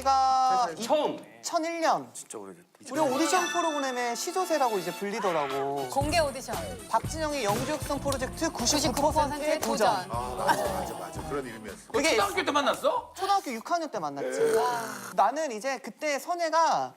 우리가 처음. 2001년 진짜 오래됐다. 우리 오디션 프로그램에 시조새라고 이제 불리더라고. 공개 오디션. 박진영의 영주육성 프로젝트 99%의 99%의 도전. 도전. 맞아. 그런 이름이었어. 그게 초등학교 때 만났어? 초등학교 6학년 때 만났지. 나는 이제 그때 선혜가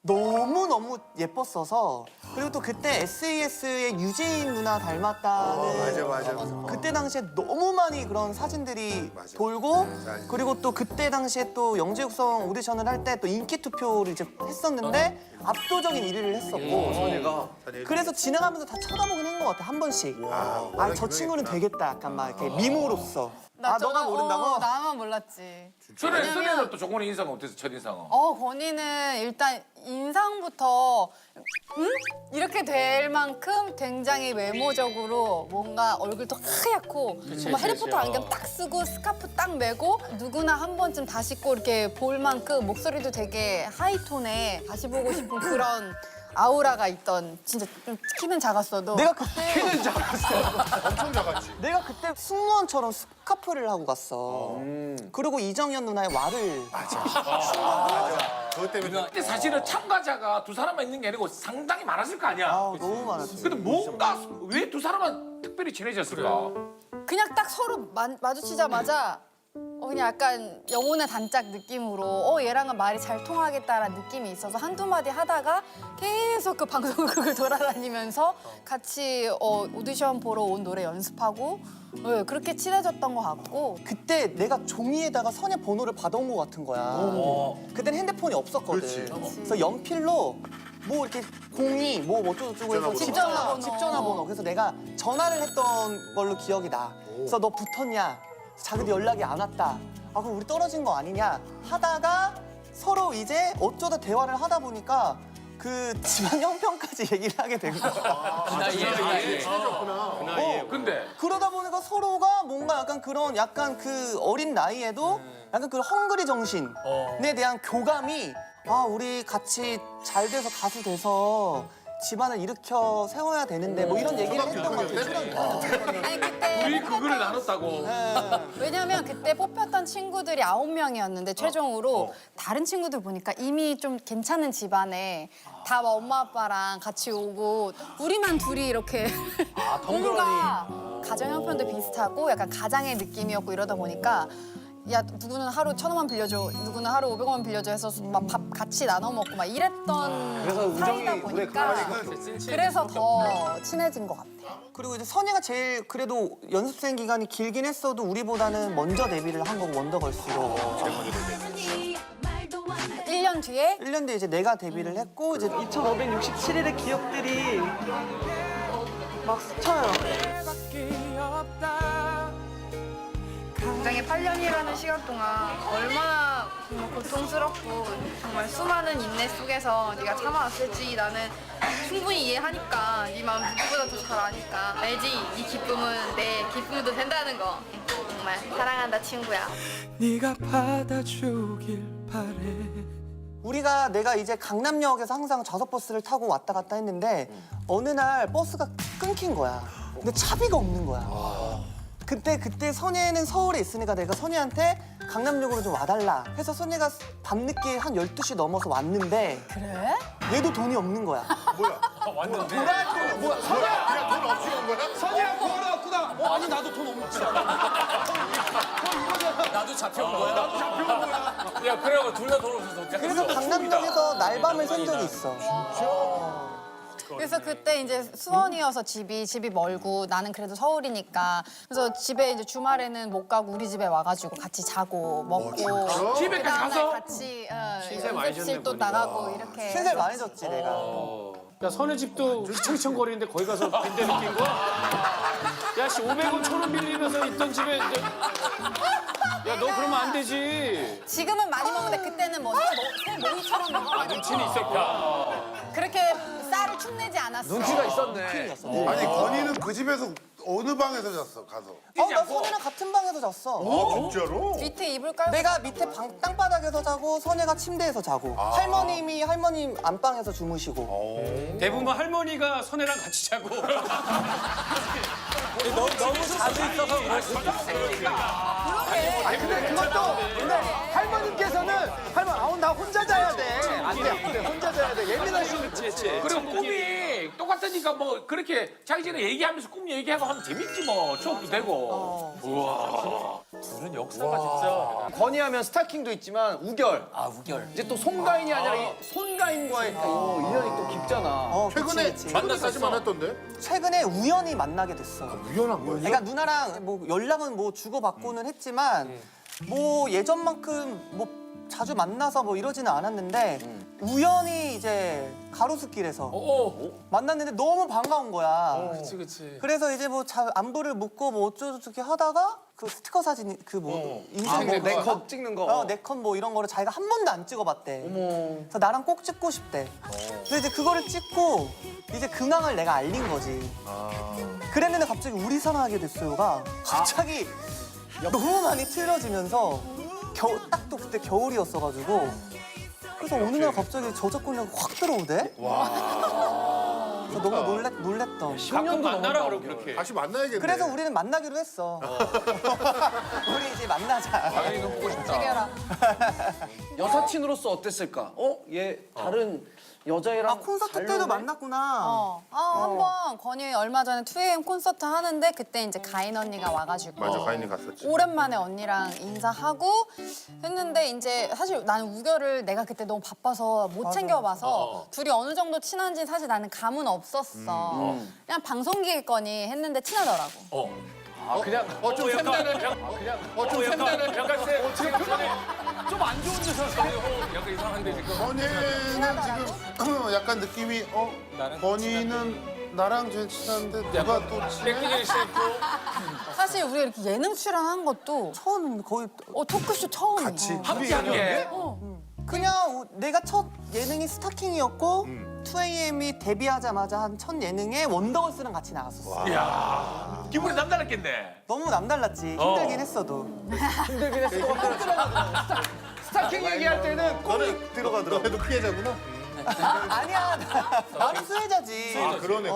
너무너무 예뻤어서 그리고 또 그때 SES의 유재인 누나 닮았다는 맞아. 그때 당시에 너무 많이 그런 사진들이 맞아. 돌고 맞아. 그리고 또 그때 당시에 또 영재육성 오디션을 할 때 또 인기 투표를 이제 했었는데 압도적인 1위를 했었고 선혜가. 그래서 지나가면서 다 쳐다보긴 한 것 같아 한 번씩. 아 저 친구는 되겠다 약간 막 이렇게 미모로서. 아 너가 모른다고? 나만 몰랐지. 선혜는 또 조건의 인상은 어땠어? 첫인상은? 건이는 일단 인상부터 이렇게 될 만큼 굉장히 외모적으로 뭔가 얼굴도 하얗고 뭔가 해리포터 안경 딱 쓰고 스카프 딱 메고 누구나 한 번쯤 다시 꼭 이렇게 볼 만큼 목소리도 되게 하이톤에 다시 보고 싶은 그런 아우라가 있던 진짜 좀 키는 작았어도 내가 그때 키는 작았어. 엄청 작았지. 내가 그때 승무원처럼 스카프를 하고 갔어. 그리고 이정현 누나의 와를 그것 때문에 근데 사실은 참가자가 두 사람만 있는 게 아니고 상당히 많았을 거 아니야. 아우 너무 많았지. 근데 뭔가 왜 두 사람만 특별히 친해졌을까? 그냥 딱 서로 마주치자마자 그냥 약간 영혼의 단짝 느낌으로 얘랑은 말이 잘 통하겠다라는 느낌이 있어서 한두 마디 하다가 계속 그 방송국을 돌아다니면서 같이 오디션 보러 온 노래 연습하고 그렇게 친해졌던 것 같고 그때 내가 종이에다가 선의 번호를 받아온 것 같은 거야. 그때는 핸드폰이 없었거든. 그렇지. 그래서 연필로 뭐 이렇게 02 뭐 어쩌고저쩌고 해서 집전화번호. 집전화번호. 그래서 내가 전화를 했던 걸로 기억이 나. 그래서 너 붙었냐? 자기도 연락이 안 왔다. 아 그럼 우리 떨어진 거 아니냐? 하다가 서로 이제 어쩌다 대화를 하다 보니까 그 집안 형편까지 얘기를 하게 된 거야. 근데 그러다 보니까 서로가 뭔가 약간 그런 약간 그 어린 나이에도 약간 그 헝그리 정신에 대한 교감이 우리 같이 잘 돼서 가수 돼서 집안을 일으켜 세워야 되는데 뭐 이런 얘기를 했던 것 같아요. 아니 그때 우리 그거를 나눴다고. 왜냐면 그때 뽑혔던 친구들이 9명이었는데 최종으로 다른 친구들 보니까 이미 좀 괜찮은 집안에 다 엄마 아빠랑 같이 오고 우리만 둘이 이렇게 뭔가 가정 형편도 비슷하고 약간 가장의 느낌이었고 이러다 보니까 야 누구는 하루 1,000원만 빌려줘 누구는 하루 500원만 빌려줘 해서 막 밥 같이 나눠 먹고 막 이랬던 사이다 보니까 그래서 더 친해진 것 같아. 그리고 이제 선혜가 제일 그래도 연습생 기간이 길긴 했어도 우리보다는 먼저 데뷔를 한 거고 원더걸스로. 1년 뒤에 1년 뒤에 이제 내가 데뷔를 했고 이제 2567일의 기억들이 막 스쳐요. 굉장히 8년이라는 시간 동안 얼마나 정말 고통스럽고 정말 수많은 인내 속에서 네가 참아왔을지 나는 충분히 이해하니까 네 마음 누구보다 더 잘 아니까 알지? 이 기쁨은 내 기쁨도 된다는 거 정말 사랑한다 친구야. 네가 받아주길 바래. 내가 이제 강남역에서 항상 좌석버스를 타고 왔다 갔다 했는데 어느 날 버스가 끊긴 거야. 근데 차비가 없는 거야. 그때 선혜는 서울에 있으니까 내가 선혜한테 강남역으로 좀 와달라 해서 선혜가 밤늦게 한 12시 넘어서 왔는데 그래? 얘도 돈이 없는 거야. 뭐야? 왔는데. 뭐야? 선이야 그냥 돈 없이 온 거야? 선이랑 구하러 왔구나. 아니 나도 돈 없지. 나도 잡혀온 거야. 나도 잡혀온 거야. 야 그래가 둘 다 돈 없어서 어떻게? 그래서 강남역에서 날밤을 샌 적이 있어. 그래서 그때 이제 수원이어서 집이 멀고 나는 그래도 서울이니까 그래서 집에 이제 주말에는 못 가고 우리 집에 와가지고 같이 자고 먹고 집에까지 그다음날 가서? 같이 신세 많이 연습실 졌네, 또 보니까. 나가고 이렇게 신세 많이 졌지 내가. 야 선혜 집도 휘청휘청거리는데 거기 가서 빈대 느낀 거야? 야씨 500원 1,000원 빌리면서 있던 집에 이제 야 너 그러면 안 되지. 지금은 많이 먹는데 그때는 새 모이처럼 먹어 눈치는 있었구나. 그렇게 쌀을 축내지 않았어. 눈치가 있었네. 아니 건이는 그 집에서 어느 방에서 잤어 가서? 나 선혜랑 같은 방에서 잤어. 진짜로? 밑에 이불 깔고 내가 밑에 땅바닥에서 자고 선혜가 침대에서 자고 할머님이 할머님 안방에서 주무시고. 대부분 할머니가 선혜랑 같이 자고. 너무 자주 있어서 그럴 수 있어. 근데 그것도 할머님께서는 할머니, 나 혼자 자야 돼. 안 돼, 혼자 자야 돼. 예민하시. 그리고 꿈이 똑같으니까 뭐 그렇게 자기 전에 얘기하면서 꿈 얘기하고 하면 재밌지 뭐. 추억도 되고. 우와. 둘은 역사가 진짜. 건의하면 스타킹도 있지만 우결. 아, 우결. 이제 또 송가인이 아니라 이 손가인과의 또 인연이 또 깊잖아. 최근에 그치. 만났다지 만났던데? 최근에 우연히 만나게 됐어. 우연한 거야. 그러니까 누나랑 뭐 연락은 뭐 주고받고는 했지만 뭐 예전만큼 뭐 자주 만나서 뭐 이러지는 않았는데 우연히 이제 가로수길에서 만났는데 너무 반가운 거야. 그치. 그래서 이제 뭐 안부를 묻고 뭐 어쩌고저쩌고 하다가 그 스티커 사진 그 뭐 인생 뭐 네컷 찍는 거. 네컷 뭐 이런 거를 자기가 한 번도 안 찍어봤대. 그래서 나랑 꼭 찍고 싶대. 그래서 이제 그거를 찍고 이제 근황을 내가 알린 거지. 그랬는데 갑자기 우리 사랑하게 됐어요가 갑자기 너무 많이 틀어지면서 딱 또 그때 겨울이었어가지고 그래서 어느 날 갑자기 저작권료가 확 들어오대. 그래서 너무 놀랬던. 가끔 만나라 그러고 그렇게. 다시 만나야겠네. 그래서 우리는 만나기로 했어. 우리 이제 만나자. 아니, 너무 보고 싶다. 해결아. 여사친으로서 어땠을까? 얘 다른 여자애랑 아 콘서트 잘 때도 노네? 만났구나. 한번 건이 얼마 전에 2AM 콘서트 하는데 그때 이제 가인 언니가 와가지고 맞아, 가인이 갔었지. 오랜만에 언니랑 인사하고 했는데 이제 사실 나는 우결을 내가 그때 너무 바빠서 못 챙겨봐서 둘이 어느 정도 친한지 사실 나는 감은 없었어. 그냥 방송기겠거니 했는데 친하더라고. 그냥 좀 샘나는. 좀 샘나는. 약간 쎄. 지금 표정이 좀 안 좋은 데서 사요. 약간 이상한데 지금. 건이는 지금 약간 느낌이 나랑 건이는 나랑 제일 친한데 누가 또 친해? 땡기기 싫고. 사실 우리가 이렇게 예능 출연한 것도 처음인데 거의 토크쇼 처음이야. 함께한 게. 그냥 내가 첫 예능이 스타킹이었고 2AM이 데뷔하자마자 한 첫 예능에 원더걸스랑 같이 나갔었어. 이야. 기분이 남달랐겠네. 너무 남달랐지. 힘들긴 했어도. 힘들긴 했어. 스타킹 얘기할 때는 꼭 들어가더라고. 너도 피해자구나. 아니야. 나는 수혜자지. 아, 그러네.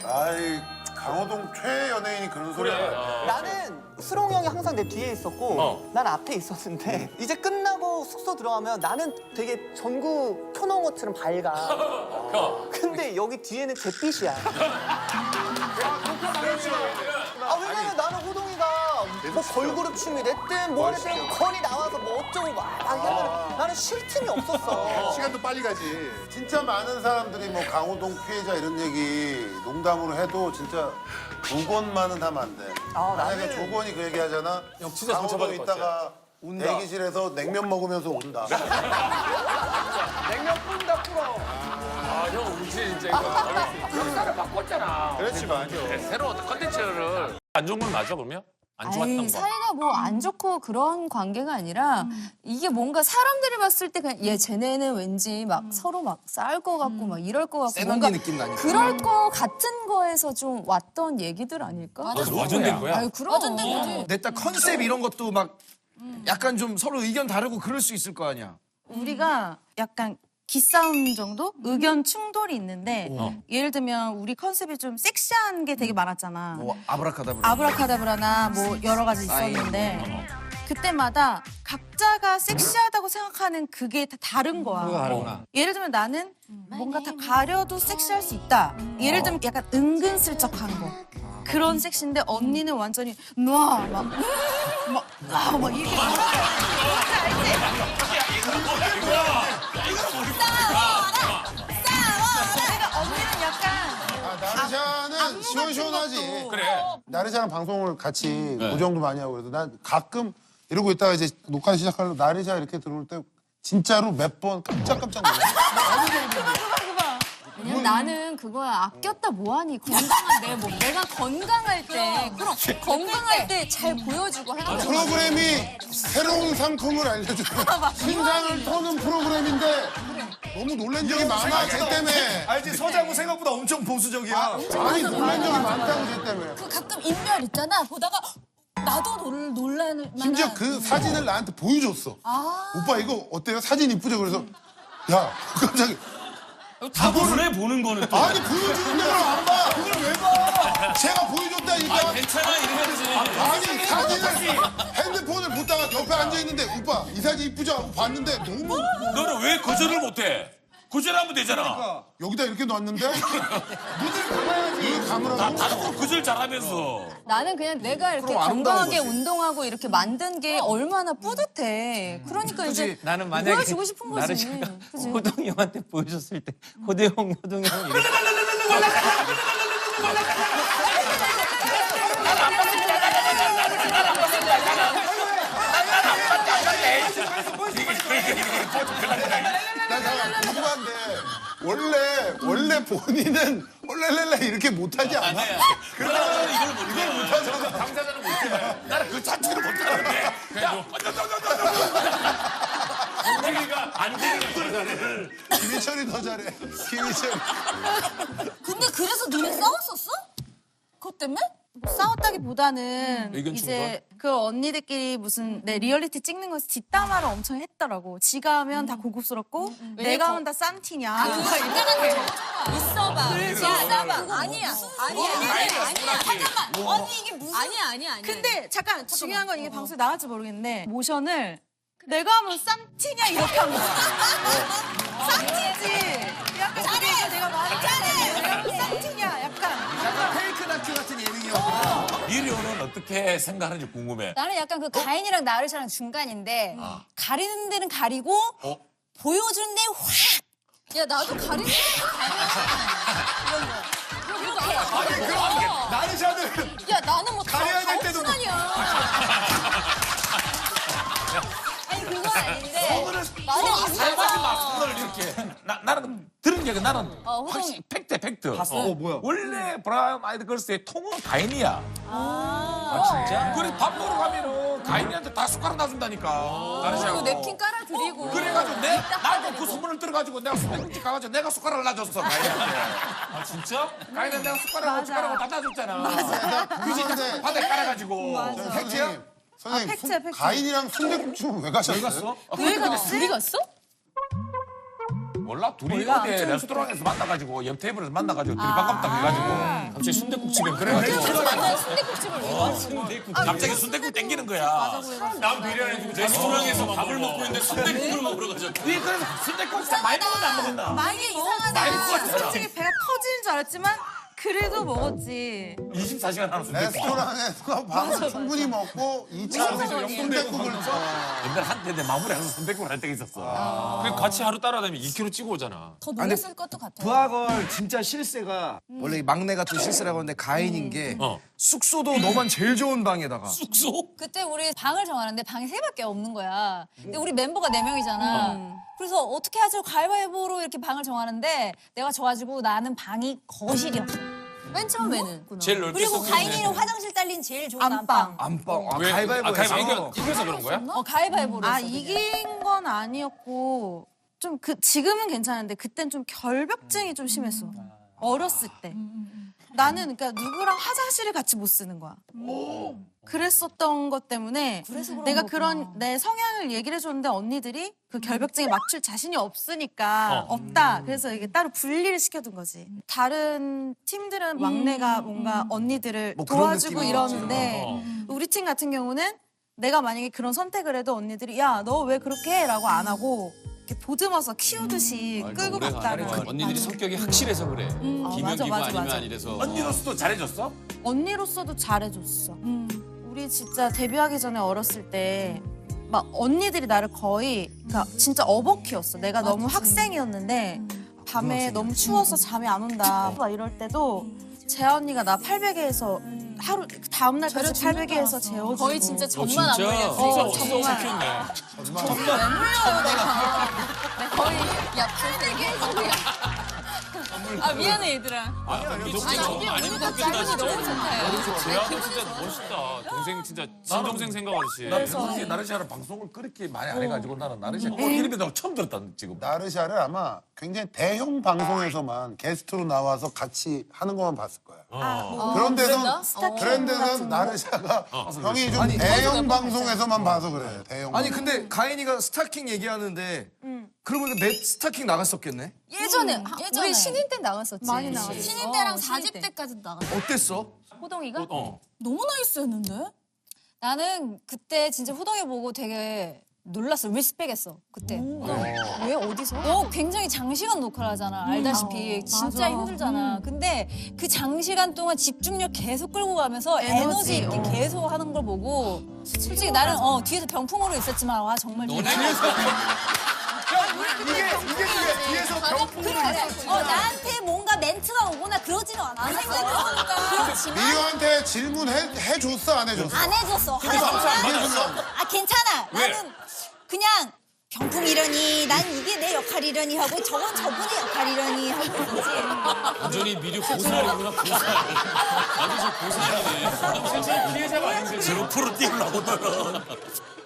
아이, 강호동 최연예인이 그런 소리 하면 안 돼. 나는 수롱 형이 항상 내 뒤에 있었고 난 앞에 있었는데 이제 끝나고 숙소 들어가면 나는 되게 전구 켜놓은 것처럼 밝아. 근데 여기 뒤에는 잿빛이야. 왜냐면 나는 호동이가 뭐 걸그룹 춤이 됐든 뭐 했든 건이 나와서 뭐 어쩌고 막 하면 나는 쉴 틈이 없었어. 시간도 빨리 가지. 진짜 많은 사람들이 뭐 강호동 피해자 이런 얘기 농담으로 해도 진짜 조건만은 하면 안 돼. 만약에 나는- 조건이 그 얘기 하잖아. 형 진짜 강호동 상처받을 것 같아. 있다가 대기실에서 냉면 먹으면서 온다. 냉면 뿜다 풀어. 아, 형 울지 진짜 이거. 역사를 바꿨잖아. 그렇지, 맞아. 새로 어떤 컨텐츠를 안 좋은 건 맞아 그러면? 안 좋았던 아니, 거. 사이가 뭐 안 좋고 그런 관계가 아니라 이게 뭔가 사람들이 봤을 때 그냥 얘 쟤네는 왠지 막 서로 막 싸울 것 같고 막 이럴 것 같고 뭔가 느낌 나니까. 그럴 거 같은 거에서 좀 왔던 얘기들 아닐까? 와전된 거야? 아유, 그럼. 와전된 거지. 내 딱 컨셉 이런 것도 막 약간 좀 서로 의견 다르고 그럴 수 있을 거 아니야. 우리가 약간 기싸움 정도? 의견 충돌이 있는데 예를 들면 우리 컨셉이 좀 섹시한 게 되게 많았잖아. 뭐 아브라카다브라. 아브라카다브라나 뭐 여러 가지 있었는데 그때마다 각자가 섹시하다고 생각하는 그게 다 다른 거야. 예를 들면 나는 뭔가 다 가려도 섹시할 수 있다. 예를 들면 약간 은근슬쩍한 거. 그런 섹시인데 언니는 완전히 막 이렇게 알지? 싸워라! 언니는 약간 나르샤는 시원시원하지. 그래. 나르샤랑 방송을 같이 그 정도 많이 하고 그래도 난 가끔 이러고 있다가 이제 녹화 시작하려고 나르샤 이렇게 들어올 때 진짜로 몇 번 깜짝깜짝 놀랐어. 왜냐면 나는 그거야. 아꼈다 뭐하니. 건강한 내가 건강할 때 그럼 건강할 때 잘 보여주고 해야 돼. 프로그램이 새로운 상품을 알려줘. 신상을 터는 프로그램인데 너무 놀란 적이 많아, 쟤 때문에. 알지? 서장훈 생각보다 엄청 보수적이야. 아니, 놀란 적이 많다고, 쟤 때문에. 그 가끔 인멸 있잖아. 보다가 나도 놀랄 만한. 심지어 그 사진을 나한테 보여줬어. 오빠 이거 어때요? 사진 이쁘죠? 그래서 야, 갑자기 다 보내 보는 거는 또. 아니 보여주는데 그걸 안 봐. 그걸 왜 봐? 제가 보여줬다니까. 괜찮아 이래야지. 아니 사진을 핸드폰을 보다가 옆에 앉아 있는데 오빠 이 사진 이쁘죠? 하고 봤는데 너무 너는 왜 거절을 못해? 거절하면 되잖아. 여기다 이렇게 놨는데 눈을 감아야지. 감으라고. 다른 거 거절 잘하면서. 나는 그냥 내가 이렇게 건강하게 운동하고 이렇게 만든 게 얼마나 뿌듯해. 그러니까 이제 나는 만약에 보여주고 싶은 거지. 나르샤가 그치? 호동이 형한테 보여줬을 때 호대형 호동이 형 이렇게 나 잠깐 궁금한데 원래 본인은 홀렐렐레 이렇게 못하지 않아? 그러면 이걸 못하잖아. 당사자는 못해. 나는 그 자체를 못하는데. 야, 우리가 안 되는 거를. 김희철이 더 잘해. 김희철. 근데 그래서 너네 싸웠었어? 그것 때문에? 뭐 싸웠다기보다는 의견 이제 그 언니들끼리 무슨 내 리얼리티 찍는 거에서 뒷담화를 엄청 했더라고. 지가 하면 다 고급스럽고 내가 하면 다 쌈티냐. 있어봐. 있어봐. 아니야. 잠깐만. 언니 이게 무슨? 아니야. 근데 잠깐 중요한 건 이게 방송에 나갈지 모르겠는데 모션을 내가 하면 쌈티냐 이렇게 한 거야. 쌈티지. 약간 잘해. 내가 말했잖아. 내가 하면 쌈티냐 약간. 페이크 다큐 같은 예능이요. 미료는 어떻게 생각하는지 궁금해. 나는 약간 그 가인이랑 나르샤랑 중간인데 가리는 데는 가리고 보여주는 데는 확. 야 나도 가리는 나르샤는 야 나는 뭐 가려야 될 때도 아니야. 아니 그건 아닌데. 나는 살바지 마. 그걸 이렇게. 나는 들은 얘기 나는 확실히 팩트. 봤어? 뭐야? 원래 브라운 아이드 걸스의 통은 가인이야. 진짜? 그래 밥 먹으러 가면은 가인이한테 다 숟가락 놔준다니까. 나르샤고. 냅킨 깔아드리고. 그래가지고 나도 그 소문을 들어가지고 내가 순대국집 가가지고 내가 숟가락을 놔줬어 가인한테. 아 진짜? 가인한테 내가 숟가락을 다 놔줬잖아. 맞아. 그지 바닥에 깔아가지고. 팩트야? 선생님, 팩트야, 팩트. 가인이랑 순대국집은 왜 가셨어요? 왜 갔어? 둘이 갔어? 몰라 둘이 어디 레스토랑에서 만나가지고 옆 테이블에서 만나가지고 둘이 반갑다 해가지고 갑자기 순대국집에 그래가지고 만난 순대국집을 왜 갔어? 갑자기 순대국 땡기는 거야. 남 비련해주고 레스토랑에서 밥을 먹고 있는데 순대국을 먹으러 가자. 니 그래서 순대국 많이 먹었나 안 먹었나? 많이 이상하다. 솔직히 배가 터지는 줄 알았지만 그래도 먹었지. 24시간 하는 순대국. 레스토랑에서 밥을 충분히 먹고 2차로 순대국을 옛날 한때 내 마무리하면서 순대국을 할 때가 있었어. 그 같이 하루 따라다니면 2kg 찌고 오잖아. 더 놀랐을 것도 같아. 부하걸 진짜 실세가 원래 이 막내가 또 실세라고 하는데 가인인 게 어. 숙소도 너만 제일 좋은 방에다가 숙소? 그때 우리 방을 정하는데 방이 3밖에 없는 거야. 근데 우리 멤버가 4명이잖아. 그래서 어떻게 하죠? 가위바위보로 이렇게 방을 정하는데 내가 져가지고 나는 방이 거실이었어. 맨 처음에는. 제일 넓게 그리고 썼는데. 가인이는 화장실 딸린 제일 좋은 안방. 안방. 왜? 가위바위보에서. 이겨서 그런 거야? 가위바위보로 아 했어, 그냥. 이긴 건 아니었고 좀 지금은 괜찮은데 그땐 좀 결벽증이 좀 심했어. 어렸을 때. 나는 그러니까 누구랑 화장실을 같이 못 쓰는 거야. 그랬었던 것 때문에 내가 그런 내 성향을 얘기를 해줬는데 언니들이 그 결벽증에 맞출 자신이 없으니까 없다. 그래서 이게 따로 분리를 시켜둔 거지. 다른 팀들은 막내가 뭔가 언니들을 뭐 그런 도와주고 느낌이겠지. 이러는데 우리 팀 같은 경우는 내가 만약에 그런 선택을 해도 언니들이 야, 너 왜 그렇게 해? 라고 안 하고 이렇게 보듬어서 키우듯이 끌고 갔다는 거지. 언니들이 성격이 확실해서 그래. 기면기고 맞아, 아니면 맞아. 아니래서. 언니로서도 잘해줬어? 언니로서도 잘해줬어. 우리 진짜 데뷔하기 전에 어렸을 때 막 언니들이 나를 거의 그러니까 진짜 어버 키웠어. 내가 너무 학생이었는데 밤에 너무 추워서 잠이 안 온다. 막 이럴 때도 재아 언니가 나 800에서 하루 다음 날까지 800에서 재워주고 거의 진짜 전만 안 물렸어. 정말. 거의 야 풀세계에서 그냥. 아 미안해 얘들아. 진짜 아니 우리가 짧은이 너무 좋다. 재하도 진짜 멋있다. 동생 진짜 친동생 생각하듯이. 나 평소에 나르샤를 방송을 그렇게 많이 안 해가지고 나는 나르샤 이름이 나 처음 들었다 지금. 나르샤를 아마 굉장히 대형 방송에서만 게스트로 나와서 같이 하는 것만 봤을 거야. 그런 데는 그런 데는 나르샤가 형이 좀 대형 방송에서만 봐서 그래. 대형. 아니 근데 가인이가 스타킹 얘기하는데 그러면 넷 스타킹 나갔었겠네? 예전에 예전에. 우리 신인 때 나갔었지. 많이 나갔어. 신인 때랑 신인 4집 때까지 나갔어. 어땠어? 호동이가? 너무 나이스였는데? 나는 그때 진짜 호동이 보고 되게 놀랐어. 리스펙했어. 그때. 왜 어디서? 굉장히 장시간 녹화를 하잖아. 알다시피 진짜 힘들잖아. 근데 그 장시간 동안 집중력 계속 끌고 가면서 에너지 있게 계속 하는 걸 보고 솔직히 나는 뒤에서 병풍으로 있었지만 와 정말 너네 뒤에서 병풍으로 나한테 뭔가 멘트가 오거나 그러지는 않아. 그렇지만 미유한테 질문해줬어 안 해줬어? 안 해줬어. 아 괜찮아. 나는 그냥 병풍이려니 난 이게 내 역할이려니 하고 저건 저분의 역할이려니 하고 있지. 완전히 미륵 보살이구나, 보살. 완전 보살이네. 실제 피해자가 아닌데. 저런 프로 띄우려고 너는.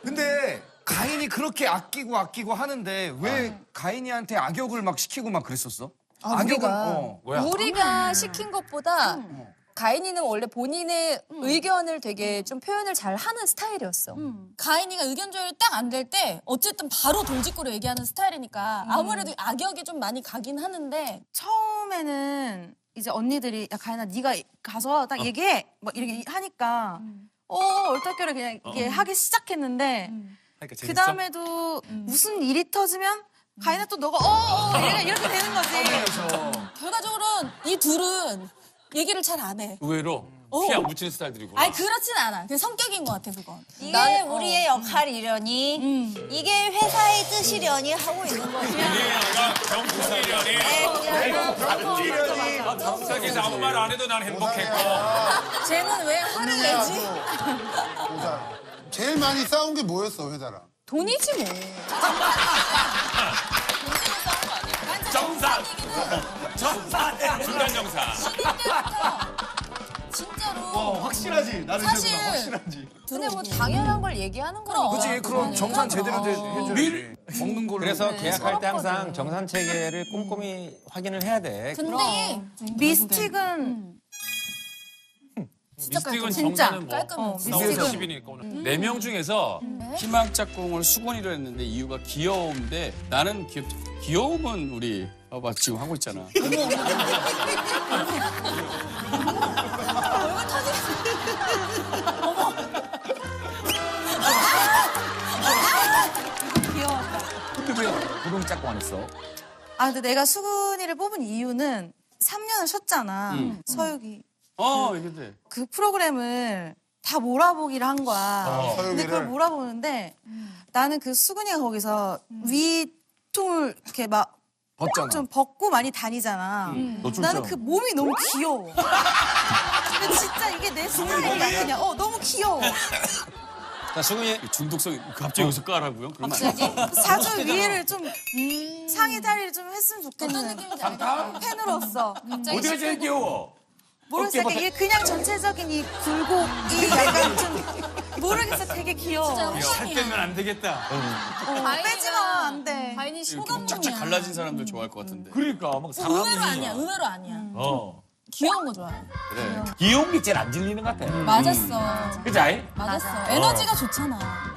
근데 가인이 그렇게 아끼고 하는데 왜 가인이한테 악역을 막 시키고 막 그랬었어? 악역은 우리가 시킨 것보다 가인이는 원래 본인의 의견을 되게 좀 표현을 잘 하는 스타일이었어. 가인이가 의견 조율이 딱 안 될 때 어쨌든 바로 돌직구로 얘기하는 스타일이니까 아무래도 악역이 좀 많이 가긴 하는데 처음에는 이제 언니들이 야 가인아 네가 가서 딱 얘기해 막 이렇게 하니까 얼떨결에 그냥 이게 하기 시작했는데 그 다음에도 무슨 일이 터지면 가인아 또 너가 이렇게 되는 거지. 결과적으로는 이 둘은 얘기를 잘 안 해. 의외로 피 안 묻히는 스타일들이구나. 아니 그렇진 않아. 그냥 성격인 것 같아 그건. 이게 우리의 역할이려니 이게 회사의 뜻이려니 하고 있는 거지. 병풍이려니. 세상에서 아무 말 안 해도 난 행복했고. 쟤는 왜 화를 내지? 제일 많이 싸운 게 뭐였어 회사랑? 돈이지 뭐. 정산. 중간 정산. 진짜로. 확실하지. 나는 사실 근데 뭐 당연한 걸 얘기하는 거야. 그치 그럼 정산 제대로 해줘야지. 먹는 걸로. 그래서 계약할 때 항상 정산 체계를 꼼꼼히 확인을 해야 돼. 근데 미스틱은 미스틱은 진짜 정사는 뭐 미스틱은 10이니까 오늘 4명 중에서 희망 짝꿍을 수건이로 했는데 이유가 귀여움인데 나는 귀여움은 우리 봐봐 지금 하고 있잖아. 근데 왜 고동 짝꿍 안 했어? 근데 내가 수근이를 뽑은 이유는 3년을 쉬었잖아. 서유기. 이게 그 프로그램을 다 몰아보기를 한 거야. 근데 서유기를? 그걸 몰아보는데 나는 그 수근이가 거기서 위통을 이렇게 막 좀 벗고 많이 다니잖아. 나는 그 몸이 너무 귀여워. 근데 진짜 이게 내 스타일이야 그냥. 너무 귀여워. 자, 수근이 중독성이 갑자기 여기서 까라고요? 그러면 사주 위해를 좀 상의 탈의를 좀 했으면 좋겠는 팬으로서. 어디가 제일 귀여워? 모르겠어. 이게 그냥 전체적인 이 굴곡이 약간 좀 모르겠어. 되게 귀여워. 살 빼면 안 되겠다. 빼지 마. 안 돼. 가인이 쫙쫙 쇼감독이야. 갈라진 사람들 좋아할 것 같은데. 그러니까 막 사람이. 의외로 아니야. 귀여운 거 좋아해. 그래. 귀여운 게 제일 안 질리는 것 같아. 맞았어. 그치? 맞았어. 에너지가 좋잖아.